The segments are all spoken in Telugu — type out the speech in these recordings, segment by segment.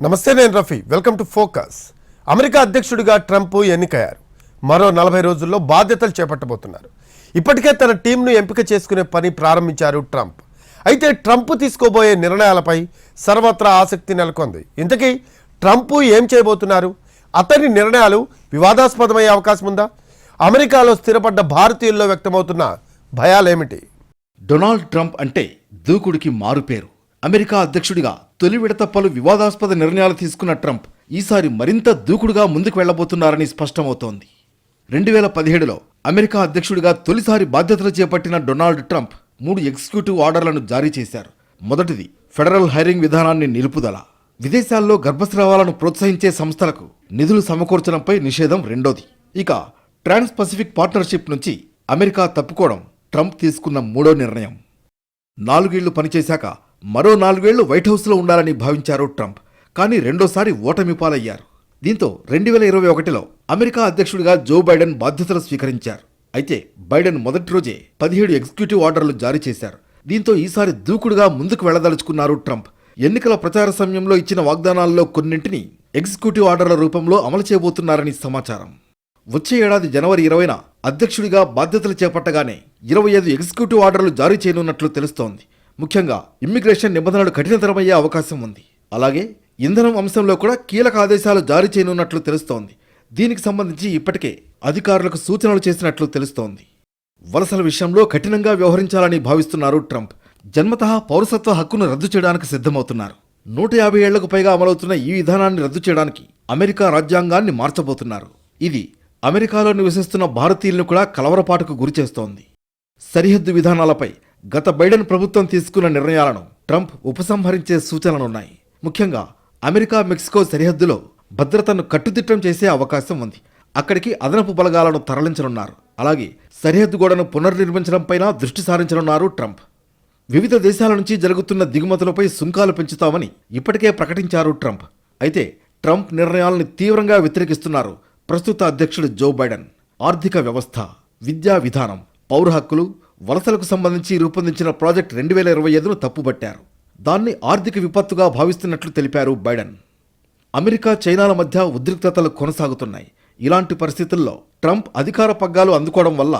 నమస్తే, నేను Rafi. Welcome to focus. America అధ్యక్షుడిగా ట్రంప్ ఎన్నికయ్యారు. మరో 40 రోజుల్లో బాధ్యతలు చేపట్టబోతున్నారు. ఇప్పటికే తన టీంను ఎంపిక చేసుకునే పని ప్రారంభించారు ట్రంప్. అయితే ట్రంప్ తీసుకోబోయే నిర్ణయాలపై సర్వత్రా ఆసక్తి నెలకొంది. ఇంతకీ ట్రంప్ ఏం చేయబోతున్నారు? అతని నిర్ణయాలు వివాదాస్పదమయ్యే అవకాశం ఉందా? అమెరికాలో స్థిరపడ్డ భారతీయుల్లో వ్యక్తమవుతున్న భయాలేమిటి? డొనాల్డ్ ట్రంప్ అంటే దూకుడికి మారుపేరు. అమెరికా అధ్యక్షుడిగా తొలి విడత పలు వివాదాస్పద నిర్ణయాలు తీసుకున్న ట్రంప్ ఈసారి మరింత దూకుడుగా ముందుకు వెళ్లబోతున్నారని స్పష్టమవుతోంది. 2017లో అమెరికా అధ్యక్షుడిగా తొలిసారి బాధ్యతలు చేపట్టిన డొనాల్డ్ ట్రంప్ 3 ఎగ్జిక్యూటివ్ ఆర్డర్లను జారీ చేశారు. మొదటిది ఫెడరల్ హైరింగ్ విధానాన్ని నిలుపుదల, విదేశాల్లో గర్భస్రావాలను ప్రోత్సహించే సంస్థలకు నిధులు సమకూర్చడంపై నిషేధం రెండోది. ఇక ట్రాన్స్ పసిఫిక్ పార్ట్నర్షిప్ నుంచి అమెరికా తప్పుకోవడం ట్రంప్ తీసుకున్న మూడో నిర్ణయం. 4 ఏళ్లు పనిచేశాక మరో 4 ఏళ్లు వైట్ హౌస్లో ఉండాలని భావించారు ట్రంప్. కానీ రెండోసారి ఓటమి పాలయ్యారు. దీంతో 2021లో అమెరికా అధ్యక్షుడిగా జో బైడెన్ బాధ్యతలు స్వీకరించారు. అయితే బైడెన్ మొదటి రోజే 17 ఎగ్జిక్యూటివ్ ఆర్డర్లు జారీ చేశారు. దీంతో ఈసారి దూకుడుగా ముందుకు వెళ్లదలుచుకున్నారు ట్రంప్. ఎన్నికల ప్రచార సమయంలో ఇచ్చిన వాగ్దానాల్లో కొన్నింటిని ఎగ్జిక్యూటివ్ ఆర్డర్ల రూపంలో అమలు చేయబోతున్నారని సమాచారం. వచ్చే ఏడాది జనవరి 20న అధ్యక్షుడిగా బాధ్యతలు చేపట్టగానే 25 ఎగ్జిక్యూటివ్ ఆర్డర్లు జారీ చేయనున్నట్లు తెలుస్తోంది. ముఖ్యంగా ఇమ్మిగ్రేషన్ నిబంధనలు కఠినతరమయ్యే అవకాశం ఉంది. అలాగే ఇంధనం అంశంలో కూడా కీలక ఆదేశాలు జారీ చేయనున్నట్లు తెలుస్తోంది. దీనికి సంబంధించి ఇప్పటికే అధికారులకు సూచనలు చేసినట్లు తెలుస్తోంది. వలసల విషయంలో కఠినంగా వ్యవహరించాలని భావిస్తున్నారు ట్రంప్. జన్మతః పౌరసత్వ హక్కును రద్దు చేయడానికి సిద్ధమవుతున్నారు. 150 ఏళ్లకు పైగా అమలవుతున్న ఈ విధానాన్ని రద్దు చేయడానికి అమెరికా రాజ్యాంగాన్ని మార్చబోతున్నారు. ఇది అమెరికాలో నివసిస్తున్న భారతీయులను కూడా కలవరపాటుకు గురిచేస్తోంది. సరిహద్దు విధానాలపై గత బైడెన్ ప్రభుత్వం తీసుకున్న నిర్ణయాలను ట్రంప్ ఉపసంహరించే సూచనలున్నాయి. ముఖ్యంగా అమెరికా మెక్సికో సరిహద్దులో భద్రతను కట్టుదిట్టం చేసే అవకాశం ఉంది. అక్కడికి అదనపు బలగాలను తరలించనున్నారు. అలాగే సరిహద్దు గోడను పునర్నిర్మించడంపైన దృష్టి సారించనున్నారు ట్రంప్. వివిధ దేశాల నుంచి జరుగుతున్న దిగుమతులపై సుంకాలు పెంచుతామని ఇప్పటికే ప్రకటించారు ట్రంప్. అయితే ట్రంప్ నిర్ణయాలను తీవ్రంగా వ్యతిరేకిస్తున్నారు ప్రస్తుత అధ్యక్షుడు జో బైడెన్. ఆర్థిక వ్యవస్థ, విద్యా విధానం, పౌర హక్కులు, వలసలకు సంబంధించి రూపొందించిన ప్రాజెక్ట్ 2025ను తప్పుబట్టారు. దాన్ని ఆర్థిక విపత్తుగా భావిస్తున్నట్లు తెలిపారు బైడెన్. అమెరికా చైనాల మధ్య ఉద్రిక్తతలు కొనసాగుతున్నాయి. ఇలాంటి పరిస్థితుల్లో ట్రంప్ అధికార పగ్గాలు అందుకోవడం వల్ల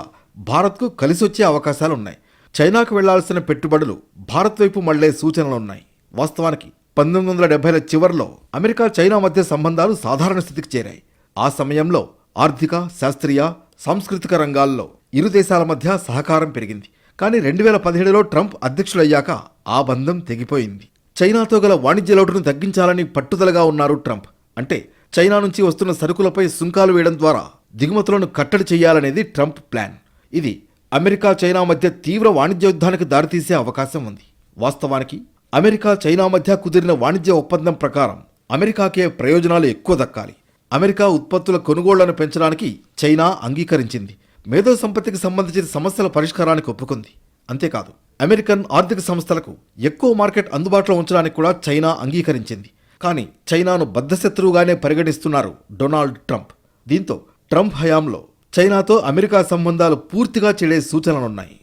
భారత్కు కలిసొచ్చే అవకాశాలున్నాయి. చైనాకు వెళ్లాల్సిన పెట్టుబడులు భారత్ వైపు మళ్లే సూచనలున్నాయి. వాస్తవానికి 1970ల చివరిలో అమెరికా చైనా మధ్య సంబంధాలు సాధారణ స్థితికి చేరాయి. ఆ సమయంలో ఆర్థిక, శాస్త్రీయ, సాంస్కృతిక రంగాల్లో ఇరు దేశాల మధ్య సహకారం పెరిగింది. కానీ 2017లో ట్రంప్ అధ్యక్షుడయ్యాక ఆ బంధం తెగిపోయింది. చైనాతో గల వాణిజ్య లోటును తగ్గించాలని పట్టుదలగా ఉన్నారు ట్రంప్. అంటే చైనా నుంచి వస్తున్న సరుకులపై సుంకాలు వేయడం ద్వారా దిగుమతులను కట్టడి చేయాలనేది ట్రంప్ ప్లాన్. ఇది అమెరికా చైనా మధ్య తీవ్ర వాణిజ్య యుద్ధానికి దారితీసే అవకాశం ఉంది. వాస్తవానికి అమెరికా చైనా మధ్య కుదిరిన వాణిజ్య ఒప్పందం ప్రకారం అమెరికాకే ప్రయోజనాలు ఎక్కువ దక్కాలి. అమెరికా ఉత్పత్తుల కొనుగోళ్లను పెంచడానికి చైనా అంగీకరించింది. మేధో సంపత్తికి సంబంధించిన సమస్యల పరిష్కారానికి ఒప్పుకుంది. అంతేకాదు అమెరికన్ ఆర్థిక సంస్థలకు ఎక్కువ మార్కెట్ అందుబాటులో ఉంచడానికి కూడా చైనా అంగీకరించింది. కానీ చైనాను బద్ధశత్రువుగానే పరిగణిస్తున్నారు డొనాల్డ్ ట్రంప్. దీంతో ట్రంప్ హయాంలో చైనాతో అమెరికా సంబంధాలు పూర్తిగా చెడే సూచనలున్నాయి.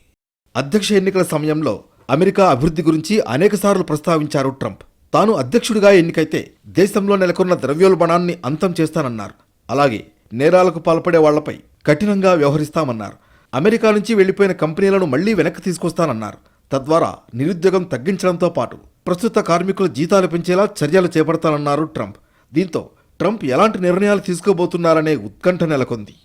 అధ్యక్ష ఎన్నికల సమయంలో అమెరికా అభివృద్ధి గురించి అనేకసార్లు ప్రస్తావించారు ట్రంప్. తాను అధ్యక్షుడిగా ఎన్నికైతే దేశంలో నెలకొన్న ద్రవ్యోల్బణాన్ని అంతం చేస్తానన్నారు. అలాగే నేరాలకు పాల్పడే వాళ్లపై కఠినంగా వ్యవహరిస్తామన్నారు. అమెరికా నుంచి వెళ్లిపోయిన కంపెనీలను మళ్లీ వెనక్కి తీసుకొస్తానన్నారు. తద్వారా నిరుద్యోగం తగ్గించడంతో పాటు ప్రస్తుత కార్మికుల జీతాలు పెంచేలా చర్యలు చేపడతానన్నారు ట్రంప్. దీంతో ట్రంప్ ఎలాంటి నిర్ణయాలు తీసుకోబోతున్నారనే ఉత్కంఠ నెలకొంది.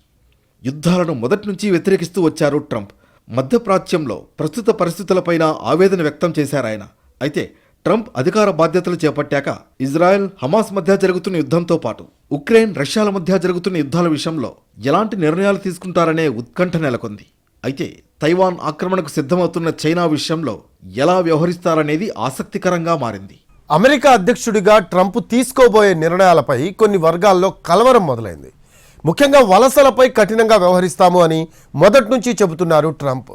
యుద్ధాలను మొదటి నుంచి వ్యతిరేకిస్తూ వచ్చారు ట్రంప్. మధ్యప్రాచ్యంలో ప్రస్తుత పరిస్థితులపైన ఆవేదన వ్యక్తం చేశారాయన. అయితే ట్రంప్ అధికార బాధ్యతలు చేపట్టాక ఇజ్రాయెల్, హమాస్ మధ్య జరుగుతున్న యుద్ధంతో పాటు ఉక్రెయిన్, రష్యాల మధ్య జరుగుతున్న యుద్ధాల విషయంలో ఎలాంటి నిర్ణయాలు తీసుకుంటారనే ఉత్కంఠ నెలకొంది. అయితే తైవాన్ ఆక్రమణకు సిద్ధమవుతున్న చైనా విషయంలో ఎలా వ్యవహరిస్తారనేది ఆసక్తికరంగా మారింది. అమెరికా అధ్యక్షుడిగా ట్రంప్ తీసుకోబోయే నిర్ణయాలపై కొన్ని వర్గాల్లో కలవరం మొదలైంది. ముఖ్యంగా వలసలపై కఠినంగా వ్యవహరిస్తాము అని మొదటి నుంచి చెబుతున్నారు ట్రంప్.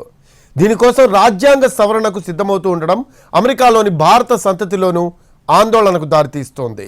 దీనికోసం రాజ్యాంగ సవరణకు సిద్ధమవుతూ ఉండడం అమెరికాలోని భారత సంతతిలోనూ ఆందోళనకు దారితీస్తోంది.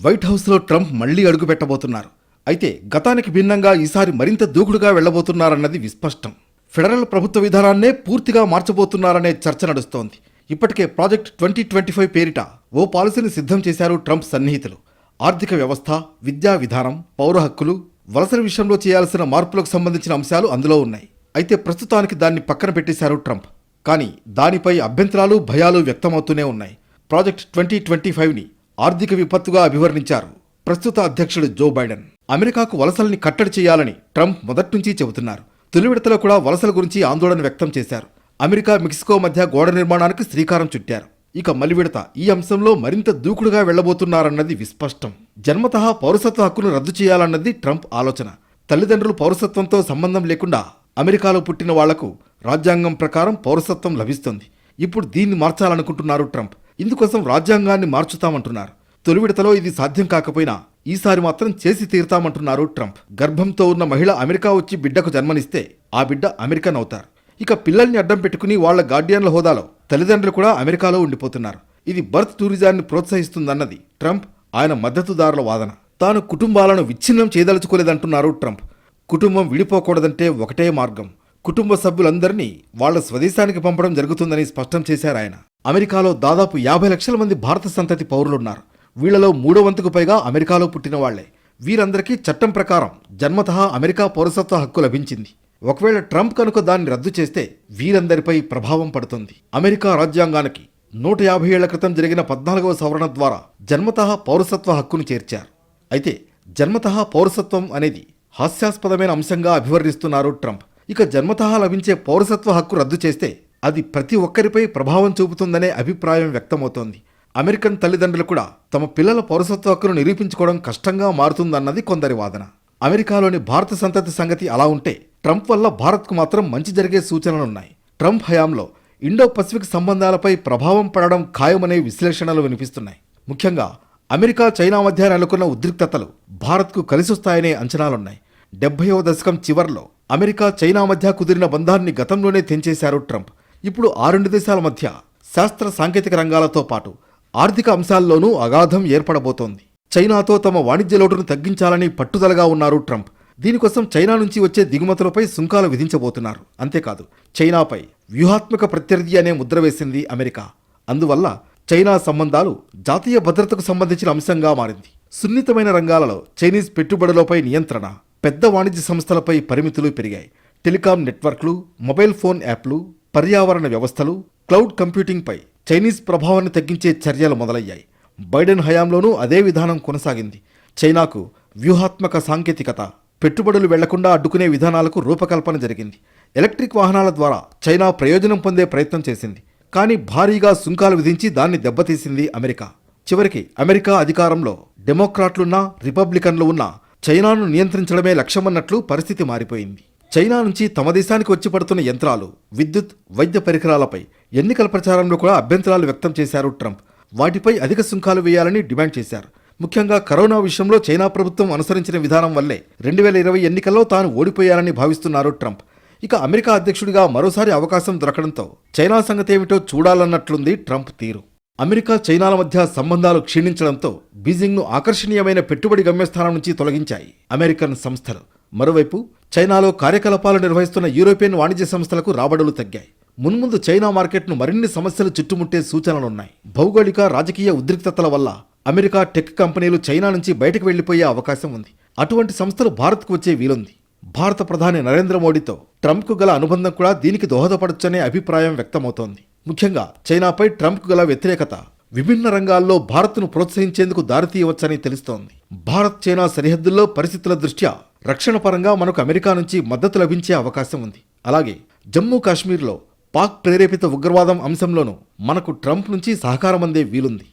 వైట్ హౌస్లో ట్రంప్ మళ్లీ అడుగు పెట్టబోతున్నారు. అయితే గతానికి భిన్నంగా ఈసారి మరింత దూకుడుగా వెళ్లబోతున్నారన్నది విస్పష్టం. ఫెడరల్ ప్రభుత్వ విధానాన్నే పూర్తిగా మార్చబోతున్నారనే చర్చ నడుస్తోంది. ఇప్పటికే ప్రాజెక్ట్ 2025 పేరిట ఓ పాలసీని సిద్ధం చేశారు ట్రంప్ సన్నిహితులు. ఆర్థిక వ్యవస్థ, విద్యా విధానం, పౌర హక్కులు, వలసల విషయంలో చేయాల్సిన మార్పులకు సంబంధించిన అంశాలు అందులో ఉన్నాయి. అయితే ప్రస్తుతానికి దాన్ని పక్కన పెట్టేశారు ట్రంప్. కానీ దానిపై అభ్యంతరాలు, భయాలు వ్యక్తమవుతూనే ఉన్నాయి. ప్రాజెక్ట్ 2025ని ఆర్థిక విపత్తుగా అభివర్ణించారు ప్రస్తుత అధ్యక్షుడు జో బైడెన్. అమెరికాకు వలసల్ని కట్టడి చేయాలని ట్రంప్ మొదట్నుంచి చెబుతున్నారు. తొలి విడతలో కూడా వలసల గురించి ఆందోళన వ్యక్తం చేశారు. అమెరికా, మెక్సికో మధ్య గోడ నిర్మాణానికి శ్రీకారం చుట్టారు. ఇక మలి విడత ఈ అంశంలో మరింత దూకుడుగా వెళ్లబోతున్నారన్నది విస్పష్టం. జన్మతః పౌరసత్వ హక్కును రద్దు చేయాలన్నది ట్రంప్ ఆలోచన. తల్లిదండ్రులు పౌరసత్వంతో సంబంధం లేకుండా అమెరికాలో పుట్టిన వాళ్లకు రాజ్యాంగం ప్రకారం పౌరసత్వం లభిస్తుంది. ఇప్పుడు దీన్ని మార్చాలనుకుంటున్నారు ట్రంప్. ఇందుకోసం రాజ్యాంగాన్ని మార్చుతామంటున్నారు. తొలి విడతలో ఇది సాధ్యం కాకపోయినా ఈసారి మాత్రం చేసి తీరుతామంటున్నారు ట్రంప్. గర్భంతో ఉన్న మహిళ అమెరికా వచ్చి బిడ్డకు జన్మనిస్తే ఆ బిడ్డ అమెరికన్ అవుతారు. ఇక పిల్లల్ని అడ్డం పెట్టుకుని వాళ్ల గార్డియన్ల హోదాలో తల్లిదండ్రులు కూడా అమెరికాలో ఉండిపోతున్నారు. ఇది బర్త్ టూరిజాన్ని ప్రోత్సహిస్తుందన్నది ట్రంప్, ఆయన మద్దతుదారుల వాదన. తాను కుటుంబాలను విచ్ఛిన్నం చేయదలుచుకోలేదంటున్నారు ట్రంప్. కుటుంబం విడిపోకూడదంటే ఒకటే మార్గం, కుటుంబ సభ్యులందరినీ వాళ్ల స్వదేశానికి పంపడం జరుగుతుందని స్పష్టం చేశారు ఆయన. అమెరికాలో దాదాపు 50 లక్షల మంది భారత సంతతి పౌరులున్నారు. వీళ్లలో 3/4కు పైగా అమెరికాలో పుట్టిన వాళ్లే. వీరందరికీ చట్టం ప్రకారం జన్మతః అమెరికా పౌరసత్వ హక్కు లభించింది. ఒకవేళ ట్రంప్ కనుక దాన్ని రద్దు చేస్తే వీరందరిపై ప్రభావం పడుతుంది. అమెరికా రాజ్యాంగానికి 150 ఏళ్ల క్రితం జరిగిన 14వ సవరణ ద్వారా జన్మతః పౌరసత్వ హక్కును చేర్చారు. అయితే జన్మతః పౌరసత్వం అనేది హాస్యాస్పదమైన అంశంగా అభివర్ణిస్తున్నారు ట్రంప్. ఇక జన్మతః లభించే పౌరసత్వ హక్కు రద్దు చేస్తే అది ప్రతి ఒక్కరిపై ప్రభావం చూపుతుందనే అభిప్రాయం వ్యక్తమవుతోంది. అమెరికన్ తల్లిదండ్రులు కూడా తమ పిల్లల పౌరసత్వ హక్కును నిరూపించుకోవడం కష్టంగా మారుతుందన్నది కొందరి వాదన. అమెరికాలోని భారత సంతతి సంగతి అలా ఉంటే ట్రంప్ వల్ల భారత్కు మాత్రం మంచి జరిగే సూచనలున్నాయి. ట్రంప్ హయాంలో ఇండో పసిఫిక్ సంబంధాలపై ప్రభావం పడడం ఖాయమనే విశ్లేషణలు వినిపిస్తున్నాయి. ముఖ్యంగా అమెరికా, చైనా మధ్య నెలకొన్న ఉద్రిక్తతలు భారత్కు కలిసొస్తాయనే అంచనాలున్నాయి. 70వ దశకం చివర్లో అమెరికా, చైనా మధ్య కుదిరిన బంధాన్ని గతంలోనే తెంచేశారు ట్రంప్. ఇప్పుడు ఆ రెండు దేశాల మధ్య శాస్త్ర సాంకేతిక రంగాలతో పాటు ఆర్థిక అంశాల్లోనూ అగాధం ఏర్పడబోతోంది. చైనాతో తమ వాణిజ్య లోటును తగ్గించాలని పట్టుదలగా ఉన్నారు ట్రంప్. దీనికోసం చైనా నుంచి వచ్చే దిగుమతులపై సుంకాలు విధించబోతున్నారు. అంతేకాదు, చైనాపై వ్యూహాత్మక ప్రత్యర్థి అనే ముద్ర వేసింది అమెరికా. అందువల్ల చైనా సంబంధాలు జాతీయ భద్రతకు సంబంధించిన అంశంగా మారింది. సున్నితమైన రంగాలలో చైనీస్ పెట్టుబడులపై నియంత్రణ, పెద్ద వాణిజ్య సంస్థలపై పరిమితులు పెరిగాయి. టెలికాం నెట్వర్క్లు, మొబైల్ ఫోన్ యాప్లు, పర్యావరణ వ్యవస్థలు, క్లౌడ్ కంప్యూటింగ్పై చైనీస్ ప్రభావాన్ని తగ్గించే చర్యలు మొదలయ్యాయి. బైడెన్ హయాంలోనూ అదే విధానం కొనసాగింది. చైనాకు వ్యూహాత్మక సాంకేతికత, పెట్టుబడులు వెళ్లకుండా అడ్డుకునే విధానాలకు రూపకల్పన జరిగింది. ఎలక్ట్రిక్ వాహనాల ద్వారా చైనా ప్రయోజనం పొందే ప్రయత్నం చేసింది. కానీ భారీగా సుంకాలు విధించి దాన్ని దెబ్బతీసింది అమెరికా. చివరికి అమెరికా అధికారంలో డెమోక్రాట్లున్నా, రిపబ్లికన్లు ఉన్నా చైనాను నియంత్రించడమే లక్ష్యమన్నట్లు పరిస్థితి మారిపోయింది. చైనా నుంచి తమ దేశానికి వచ్చి పడుతున్న యంత్రాలు, విద్యుత్, వైద్య పరికరాలపై ఎన్నికల ప్రచారంలో కూడా అభ్యంతరాలు వ్యక్తం చేశారు ట్రంప్. వాటిపై అధిక సుంకాలు వేయాలని డిమాండ్ చేశారు. ముఖ్యంగా కరోనా విషయంలో చైనా ప్రభుత్వం అనుసరించిన విధానం వల్లే 2020 ఎన్నికల్లో తాను ఓడిపోయారని భావిస్తున్నారు ట్రంప్. ఇక అమెరికా అధ్యక్షుడిగా మరోసారి అవకాశం దొరకడంతో చైనా సంగతేమిటో చూడాలన్నట్లుంది ట్రంప్ తీరు. అమెరికా, చైనాల మధ్య సంబంధాలు క్షీణించడంతో బీజింగ్ను ఆకర్షణీయమైన పెట్టుబడి గమ్యస్థానం నుంచి తొలగించాయి అమెరికన్ సంస్థలు. మరోవైపు చైనాలో కార్యకలాపాలు నిర్వహిస్తున్న యూరోపియన్ వాణిజ్య సంస్థలకు రాబడులు తగ్గాయి. మున్ముందు చైనా మార్కెట్ను మరిన్ని సమస్యలు చుట్టుముట్టే సూచనలున్నాయి. భౌగోళిక, రాజకీయ ఉద్రిక్తతల వల్ల అమెరికా టెక్ కంపెనీలు చైనా నుంచి బయటకు వెళ్లిపోయే అవకాశం ఉంది. అటువంటి సంస్థలు భారత్కు వచ్చే వీలుంది. భారత ప్రధాని నరేంద్ర మోడీతో ట్రంప్కు గల అనుబంధం కూడా దీనికి దోహదపడొచ్చనే అభిప్రాయం వ్యక్తమవుతోంది. ముఖ్యంగా చైనాపై ట్రంప్కు గల వ్యతిరేకత విభిన్న రంగాల్లో భారత్ను ప్రోత్సహించేందుకు దారితీయవచ్చని తెలుస్తోంది. భారత్, చైనా సరిహద్దుల్లో పరిస్థితుల దృష్ట్యా రక్షణ పరంగా మనకు అమెరికా నుంచి మద్దతు లభించే అవకాశం ఉంది. అలాగే జమ్మూ కాశ్మీర్లో పాక్ ప్రేరేపిత ఉగ్రవాదం అంశంలోనూ మనకు ట్రంప్ నుంచి సహకారం అందే వీలుంది.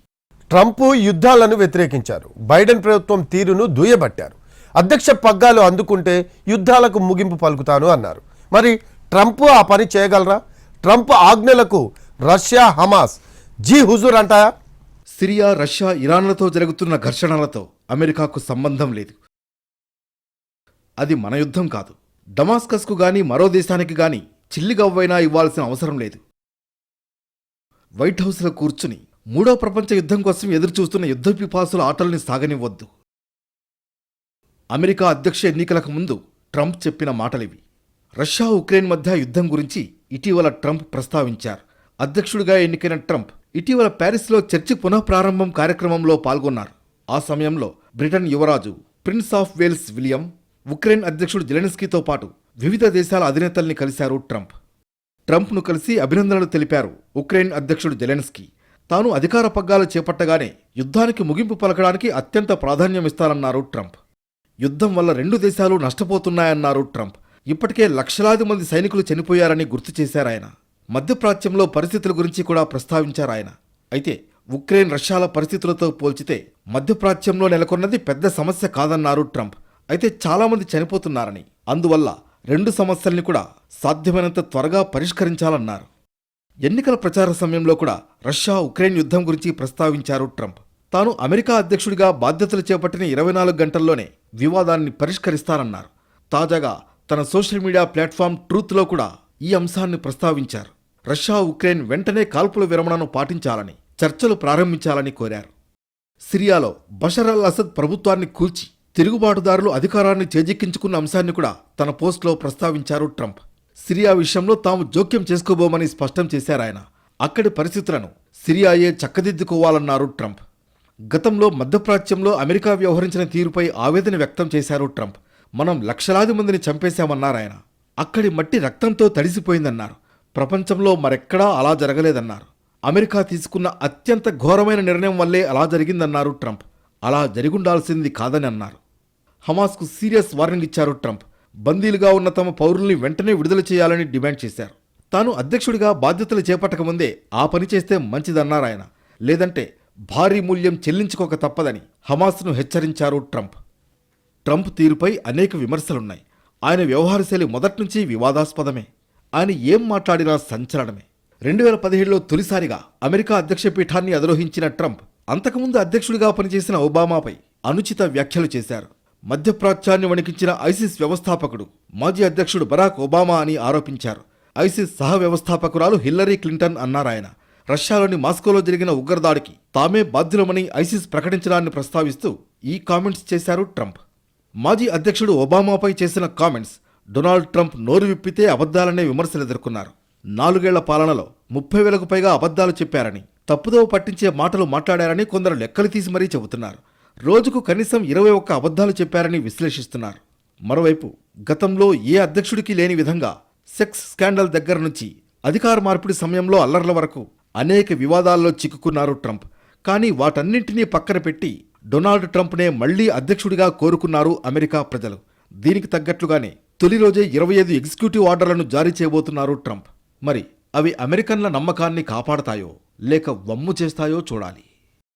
ట్రంప్ యుద్ధాలను వ్యతిరేకించారు. బైడెన్ ప్రభుత్వం తీరును దుయ్యబట్టారు. అధ్యక్ష పగ్గాలు అందుకుంటే యుద్ధాలకు ముగింపు పలుకుతాను అన్నారు. మరి ట్రంప్ ఆ పని చేయగలరా? ట్రంప్ ఆజ్ఞలకు రష్యా, హమాస్ జీ హుజూర్ అంటాయా? సిరియా, రష్యా, ఇరాన్లతో జరుగుతున్న ఘర్షణలతో అమెరికాకు సంబంధం లేదు. అది మన యుద్ధం కాదు. డమాస్కస్కు గాని మరో దేశానికి గాని చిల్లిగవ్వైనా ఇవ్వాల్సిన అవసరం లేదు. వైట్ హౌస్లో కూర్చుని మూడో ప్రపంచ యుద్ధం కోసం ఎదురుచూస్తున్న యుద్ధ పిపాసుల ఆటల్ని సాగనివ్వద్దు. అమెరికా అధ్యక్ష ఎన్నికలకు ముందు ట్రంప్ చెప్పిన మాటలివి. రష్యా, ఉక్రెయిన్ మధ్య యుద్ధం గురించి ఇటీవల ట్రంప్ ప్రస్తావించారు. అధ్యక్షుడిగా ఎన్నికైన ట్రంప్ ఇటీవల ప్యారిస్లో చర్చి పునఃప్రారంభం కార్యక్రమంలో పాల్గొన్నారు. ఆ సమయంలో బ్రిటన్ యువరాజు prince of Wales William, Ukraine అధ్యక్షుడు జెలెన్స్కీతో పాటు వివిధ దేశాల అధినేతల్ని కలిశారు ట్రంప్. ట్రంప్ను కలిసి అభినందనలు తెలిపారు ఉక్రెయిన్ అధ్యక్షుడు జెలెన్స్కీ. తాను అధికార పగ్గాలు చేపట్టగానే యుద్ధానికి ముగింపు పలకడానికి అత్యంత ప్రాధాన్యమిస్తారన్నారు ట్రంప్. యుద్ధం వల్ల 2 దేశాలు నష్టపోతున్నాయన్నారు ట్రంప్. ఇప్పటికే లక్షలాది మంది సైనికులు చనిపోయారని గుర్తు చేశారాయన. మధ్యప్రాచ్యంలో పరిస్థితుల గురించి కూడా ప్రస్తావించారాయన. అయితే ఉక్రెయిన్ రష్యాల పరిస్థితులతో పోల్చితే మధ్యప్రాచ్యంలో నెలకొన్నది పెద్ద సమస్య కాదన్నారు ట్రంప్. అయితే చాలామంది చనిపోతున్నారని, అందువల్ల 2 సమస్యల్ని కూడా సాధ్యమైనంత త్వరగా పరిష్కరించాలన్నారు. ఎన్నికల ప్రచార సమయంలో కూడా రష్యా ఉక్రెయిన్ యుద్ధం గురించి ప్రస్తావించారు ట్రంప్. తాను అమెరికా అధ్యక్షుడిగా బాధ్యతలు చేపట్టిన 24 గంటల్లోనే వివాదాన్ని పరిష్కరిస్తారన్నారు. తాజాగా తన సోషల్ మీడియా ప్లాట్ఫామ్ ట్రూత్లో కూడా ఈ అంశాన్ని ప్రస్తావించారు. రష్యా ఉక్రెయిన్ వెంటనే కాల్పుల విరమణను పాటించాలని, చర్చలు ప్రారంభించాలని కోరారు. సిరియాలో బషర్ అల్ అసద్ ప్రభుత్వాన్ని కూల్చి తిరుగుబాటుదారులు అధికారాన్ని చేజిక్కించుకున్న అంశాన్ని కూడా తన పోస్ట్లో ప్రస్తావించారు ట్రంప్. సిరియా విషయంలో తాము జోక్యం చేసుకోబోమని స్పష్టం చేశారాయన. అక్కడి పరిస్థితులను సిరియాయే చక్కదిద్దుకోవాలన్నారు ట్రంప్. గతంలో మధ్యప్రాచ్యంలో అమెరికా వ్యవహరించిన తీరుపై ఆవేదన వ్యక్తం చేశారు ట్రంప్. మనం లక్షలాది మందిని చంపేశామన్నారాయన. అక్కడి మట్టి రక్తంతో తడిసిపోయిందన్నారు. ప్రపంచంలో మరెక్కడా అలా జరగలేదన్నారు. అమెరికా తీసుకున్న అత్యంత ఘోరమైన నిర్ణయం వల్లే అలా జరిగిందన్నారు ట్రంప్. అలా జరిగుండాల్సింది కాదని అన్నారు. హమాస్కు సీరియస్ వార్నింగ్ ఇచ్చారు ట్రంప్. బందీలుగా ఉన్న తమ పౌరుల్ని వెంటనే విడుదల చేయాలని డిమాండ్ చేశారు. తాను అధ్యక్షుడిగా బాధ్యతలు చేపట్టకముందే ఆ పని చేస్తే మంచిదన్నారాయన. లేదంటే భారీ మూల్యం చెల్లించుకోక తప్పదని హమాస్ను హెచ్చరించారు ట్రంప్. ట్రంప్ తీరుపై అనేక విమర్శలున్నాయి. ఆయన వ్యవహారశైలి మొదట్నుంచి వివాదాస్పదమే. ఆయన ఏం మాట్లాడినా సంచలనమే. 2017లో తొలిసారిగా అమెరికా అధ్యక్ష పీఠాన్ని అధిరోహించిన ట్రంప్ అంతకుముందు అధ్యక్షుడిగా పనిచేసిన ఒబామాపై అనుచిత వ్యాఖ్యలు చేశారు. మధ్యప్రాచ్యాన్ని వణికించిన ఐసిస్ వ్యవస్థాపకుడు మాజీ అధ్యక్షుడు బరాక్ ఒబామా అని ఆరోపించారు. ఐసిస్ సహ వ్యవస్థాపకురాలు హిల్లరీ క్లింటన్ అన్నారాయన. రష్యాలోని మాస్కోలో జరిగిన ఉగ్రదాడికి తామే బాధ్యులమని ఐసిస్ ప్రకటించడాన్ని ప్రస్తావిస్తూ ఈ కామెంట్స్ చేశారు ట్రంప్. మాజీ అధ్యక్షుడు ఒబామాపై చేసిన కామెంట్స్ డొనాల్డ్ ట్రంప్ నోరు విప్పితే అబద్ధాలనే విమర్శలు ఎదుర్కొన్నారు. 4 ఏళ్ల పాలనలో 30,000కు పైగా అబద్ధాలు చెప్పారని, తప్పుదోవ పట్టించే మాటలు మాట్లాడారని కొందరు లెక్కలు తీసి మరీ చెబుతున్నారు. రోజుకు కనీసం 21 అబద్ధాలు చెప్పారని విశ్లేషిస్తున్నారు. మరోవైపు గతంలో ఏ అధ్యక్షుడికి లేని విధంగా సెక్స్ స్కాండల్ దగ్గర నుంచి అధికార మార్పిడి సమయంలో అల్లర్ల వరకు అనేక వివాదాల్లో చిక్కుకున్నారు ట్రంప్. కానీ వాటన్నింటినీ పక్కన పెట్టి డొనాల్డ్ ట్రంప్నే మళ్లీ అధ్యక్షుడిగా కోరుకున్నారు అమెరికా ప్రజలు. దీనికి తగ్గట్లుగానే తొలి రోజే 25 ఎగ్జిక్యూటివ్ ఆర్డర్లను జారీ చేయబోతున్నారు ట్రంప్. మరి అవి అమెరికన్ల నమ్మకాన్ని కాపాడతాయో లేక వమ్ము చేస్తాయో చూడాలి.